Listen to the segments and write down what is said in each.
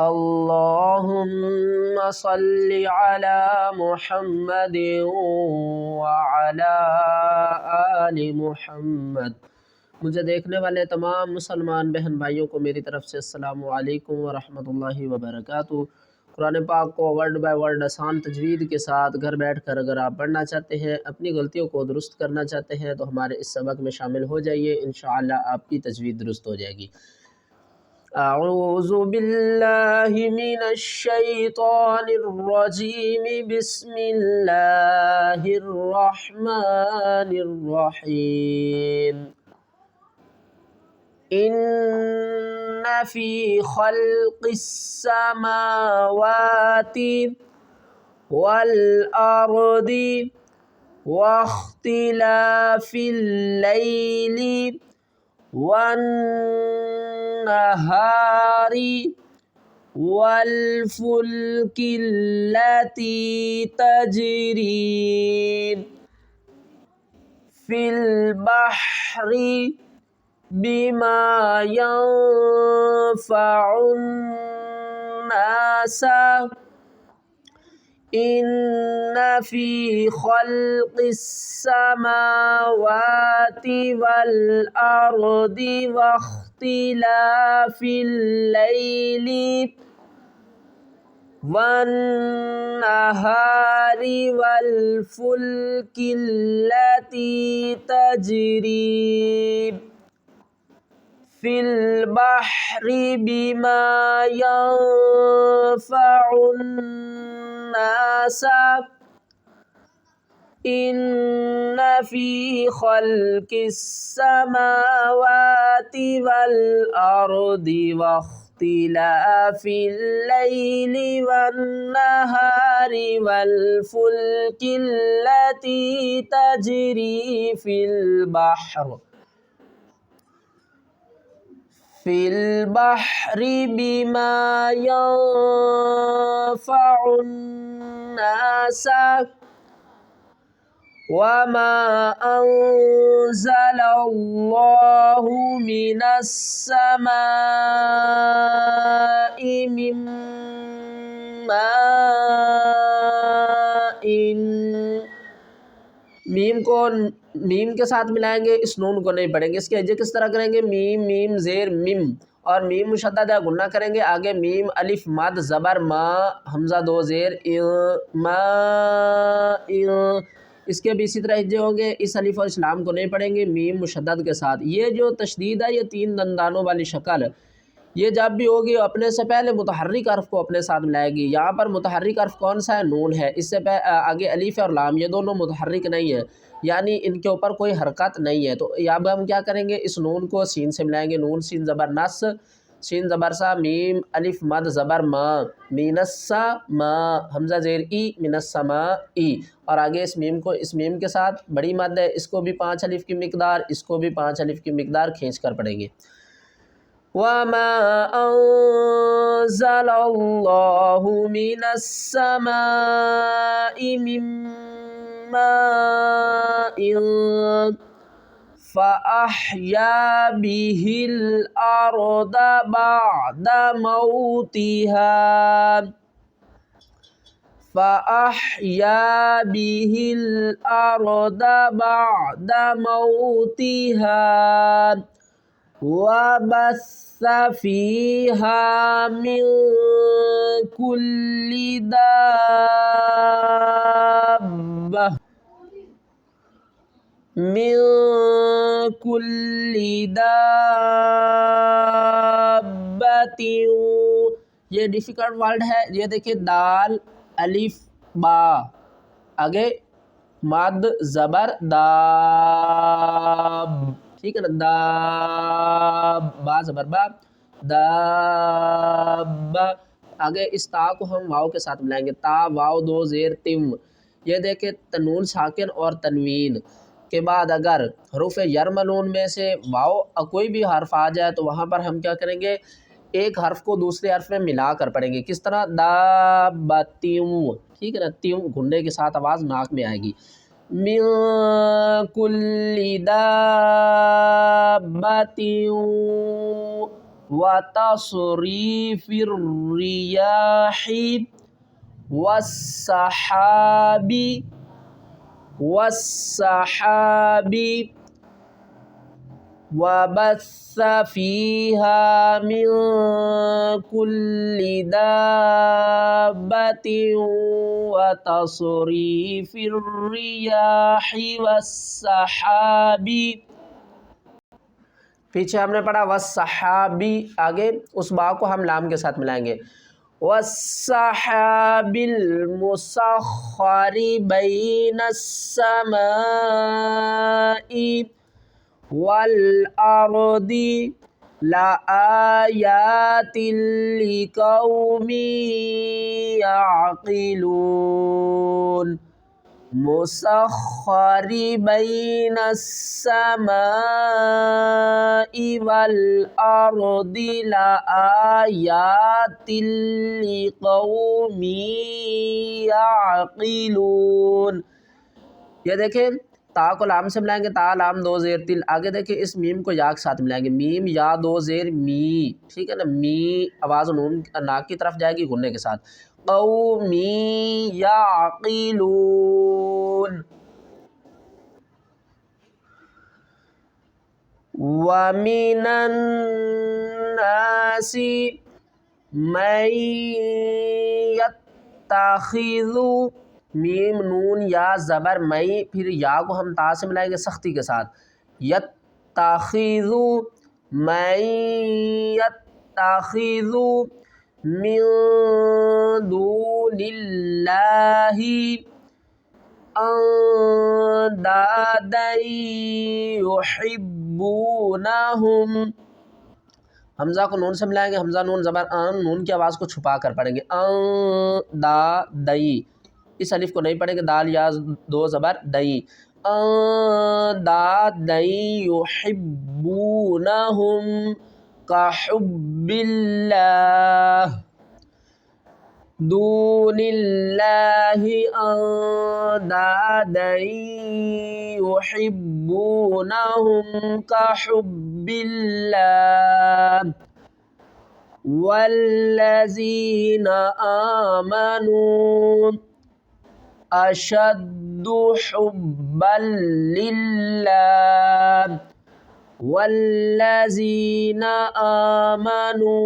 अल्लाहुम्मा सल्लि अला मुहम्मद व अला आलि मुहम्मद। मुझे देखने वाले तमाम मुसलमान बहन भाइयों को मेरी तरफ़ से अस्सलामु अलैकुम व रहमतुल्लाहि व बरकातुहू। कुरान पाक को वर्ड बाय वर्ड आसान तजवीद के साथ घर बैठ कर अगर आप पढ़ना चाहते हैं, अपनी गलतियों को दुरुस्त करना चाहते हैं, तो हमारे इस सबक में शामिल हो जाइए। इंशाअल्लाह आपकी तजवीद दुरुस्त हो जाएगी। अऊज़ु बिल्लाहि मिनश शैतानिर रजीम, बिस्मिल्लाहिर रहमानिर रहीम। इन्ना फ़ी ख़ल्क़िस समावाति वल अर्दि वख्तिलाफ़िल लैली वन नहारी वल फुल्किल्लती तजरी फिल बहरी बिमा यंफ़उन नासा इन्ना फ़ी ख़ल्क़िस समावाति वल अर्दि वख्तिलाफ़िल लैली वन नहारी वल फुल्किल्लती तजरी फिल बहरी बिमा यंफ़उन नासा इन्ना फ़ी ख़ल्क़िस समावाति वल अर्दि वख्तिलाफ़िल लैली वन नहारी वल फुल्किल्लती तजरी फिल बहरी बिमा यंफ़उन नासा वमा अंज़लल्लाहु मिनस समाइ मिन माइन। मीम के साथ मिलाएंगे, इस नून को नहीं पढ़ेंगे। इसके अज्जे किस तरह करेंगे? मीम मीम ज़ेर मिम, और मीम मुशद्दद है, गुन्ना करेंगे। आगे मीम अलिफ मद ज़बर मा, हमज़ा दो ज़ेर मा। इसके भी इसी तरह हिज्जे होंगे। इस अलिफ और इस्लाम को नहीं पढ़ेंगे, मीम मुशद्दद के साथ। ये जो तशदीद है, ये तीन दंदानों वाली शक्ल, ये जब भी होगी अपने से पहले मुतहर्रिक हर्फ को अपने साथ मिलाएगी। यहाँ पर मुतहर्रिक हर्फ कौन सा है? नून है। इससे आगे अलिफ और लाम, ये दोनों मुतहर्रिक नहीं है, यानी इनके ऊपर कोई हरकत नहीं है। तो अब हम क्या करेंगे? इस नून को सीन से मिलाएंगे। नून सीन ज़बर नस, सीन ज़बर सा, मीम अलिफ मद ज़बर मा, मीनस्सा मा, हमज़ा ज़ेर ई, मिनस्समा ई। और आगे इस मीम के साथ बड़ी मद है, इसको भी 5 अलिफ की मिकदार, इसको भी 5 अलिफ की मिकदार खींच कर पढ़ेंगे। वमा अंज़लल्लाहु मिनस समाइ मिन माइन फ़अह्या बिहिल अर्द बअद मौतिहा फ़अह्या बिहिल अर्द बअद मौतिहा वबस्स फ़ीहा मिन कुल्लि दाब्बह दाब्बतिन। ये डिफ़िकल्ट वर्ड है। ये देखिए, दाल अलिफ बा, आगे मद ज़बर दाब, ठीक है ना, दाब, बा ज़बर बा, दाब्बा। आगे इस ता को हम वाव के साथ मिलाएंगे। ता वाव दो ज़ेर तिम। ये देखें, तनून साकिन और तनवीन के बाद अगर हरूफ यरमलून में से वाव कोई भी हर्फ आ जाए तो वहाँ पर हम क्या करेंगे? एक हर्फ को दूसरे हर्फ में मिला कर पढ़ेंगे। किस तरह? दाब्बतियू, ठीक है ना, त्यों घुंडे के साथ आवाज़ नाक में आएगी। मिन कुल्ली दाब्बतियू व तसरीफिर रियाही वस्सहाबी वस्सहाबी वबस्स फ़ीहा मिन कुल्लि दाब्बतिन व तसरीफिर रियाही वस्सहाबी। पीछे हमने पढ़ा वस्सहाबी, आगे उस बा को हम लाम के साथ मिलाएंगे। वस्सहाबिल मुसख्खरी बैनस समाई वल अर्दी लआयातिल लिकौमी याक़िलून। मुसख्खरी बैनस समाई वल अर्दी लआयातिल लिकौमी याक़िलून। ये देखें, ता को लाम से मिलाएंगे, ता लाम दो ज़ेर तिल। आगे देखिए इस मीम को या के साथ मिलाएंगे, मीम या दो ज़ेर मी, ठीक है ना। मी आवाज़ नून नाक की तरफ जाएगी गुन्ने के साथ। क़ौमी याक़िलून। व मिनन नासी मैं यत्तखिज़ु, मीम नून या ज़बर मई, फिर या को हम ता से मिलाएंगे सख्ती के साथ। यत्तखिज़ु मैं यत्तखिज़ु मिन दूनिल्लाहि अंदादन युहिब्बूनहुम। हमज़ा को नून से मिलाएंगे, हमज़ा नून ज़बर नून की आवाज़ को छुपा कर पढ़ेंगे। दा दई, इस अलिफ को नहीं पढ़ेंगे, दाल या दो ज़बर दई। दा दई युहिब्बूनहुम का हुब्बिल्लाह दूनिल्लाहि अंदादन युहिब्बूनहुम का हुब्बिल्लाह वल्लज़ीना आमनू अशद्दु हुब्बन लिल्लाह वल्लज़ीना आमनू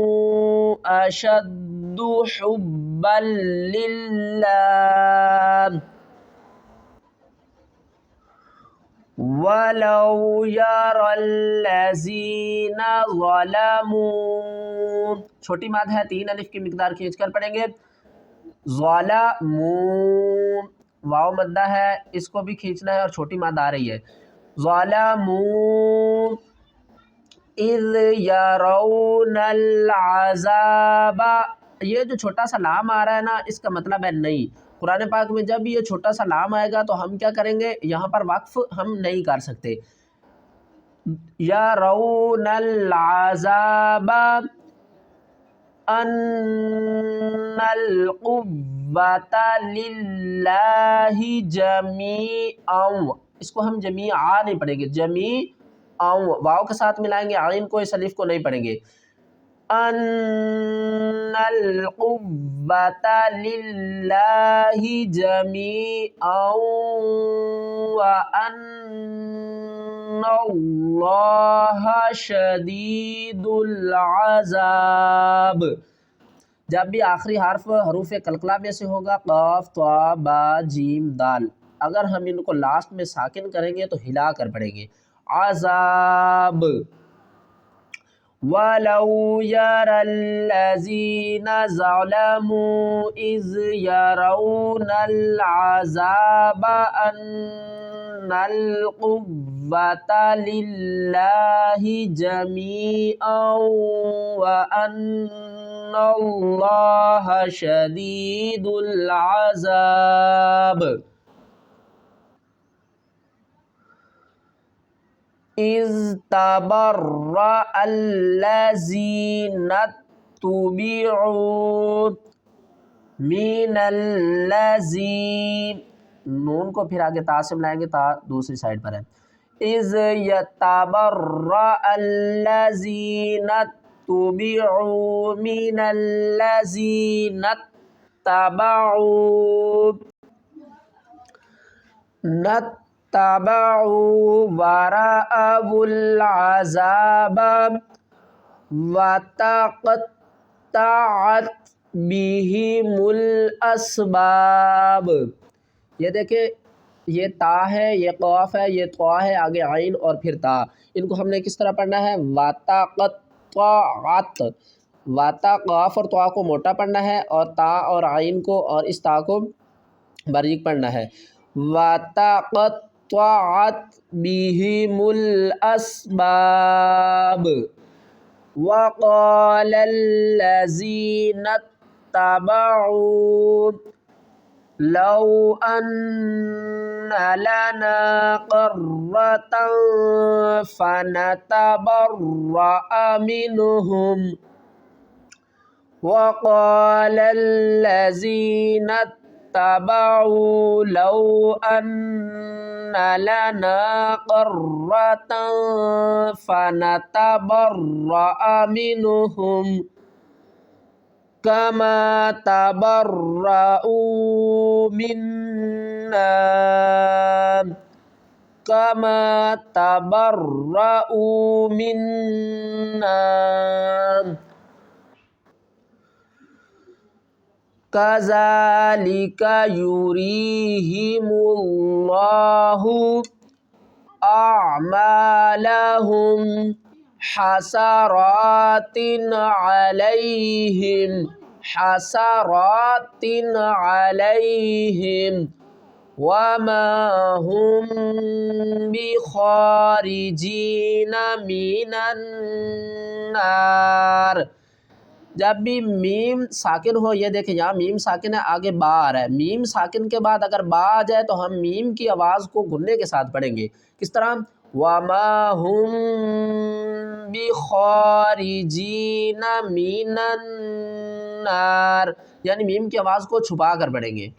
अशद्दु हुब्बन लिल्लाह वलौ यरल्लज़ीना ज़लमू। छोटी माद है, तीन अलिफ की मिकदार खींच कर पढ़ेंगे। ज़लमू, वाव मद्दा है, इसको भी खींचना है और छोटी माद आ रही है। ज़लमू इज़ यरौनल अज़ाबा, ये जो छोटा सा लाम आ रहा है ना, इसका मतलब है नहीं। कुरान पाक में जब ये छोटा सा लाम आएगा तो हम क्या करेंगे, यहाँ पर वक्फ हम नहीं कर सकते। यरौनल अज़ाबा अन्नल कुव्वता लिल्लाहि जमीअन, इसको हम जमीआ नहीं पढ़ेंगे, जमीअन वाव के साथ मिलाएंगे, आइन को, इस अलिफ को नहीं पढ़ेंगे। अन्नल कुव्वता लिल्लाहि जमीअन व अन्नल्लाहा शदीदुल अज़ाब। जब भी आखिरी हर्फ हरूफ कलकला में से होगा, क़ाफ ता बा जीम दाल, अगर हम इनको लास्ट में साकिन करेंगे तो हिला कर पढ़ेंगे। अज़ाब वलौ यरल्लज़ीना ज़लमू इज़ यरौनल अज़ाबा अन्नल कुव्वता लिल्लाहि जमीअन व अन्नल्लाहा शदीदुल अज़ाब। इज़ तबर्रअल्लज़ीना तुबिऊ मिनल्लज़ी, नून को फिर आगे ता से मिलाएंगे, ता दूसरी साइड पर है। इज़ यतबर्रअल्लज़ीना तुबिउ मिनल्लज़ीना तबऊ नत्तबऊ वरअबुल अज़ाब वतक़त्तअत बिहिमुल अस्बाब। ये देखे, ये ता है, ये क़ाफ़ है, ये त्वा है, आगे आइन और फिर ता। इनको हमने किस तरह पढ़ना है? वतक़त्तअत। वाता क़ाफ़ और त्वा को मोटा पढ़ना है और ता और आइन को और इस ता को बारीक पढ़ना है। वतक़त्तअत बिहिमुल अस्बाब वक़ालल्लज़ीना तबऊ लौ अन्ना लना क़र्रतन फ़नतबर्रअ मिन्हुम वक़ालल्लज़ीना तबऊ लौ अन्ना लना क़र्रतन फ़नतबर्रअ मिन्हुम कमा तबर्रऊ मिन्ना कमा तबर्रऊ मिन्ना कज़ालिका युरीहिमुल्लाहु अअमालहुम हसरातिन अलैहिम वमा हुम बिखारिजीन मिनन नार। जब भी मीम साकिन हो, ये देखें यहाँ मीम साकिन है, आगे बा आ रहा है। मीम साकिन के बाद अगर बा आ जाए तो हम मीम की आवाज़ को गुन्ने के साथ पढ़ेंगे। किस तरह? वमा हुम बिखारिजीन मिनन नार, यानी मीम की आवाज़ को छुपा कर पढ़ेंगे।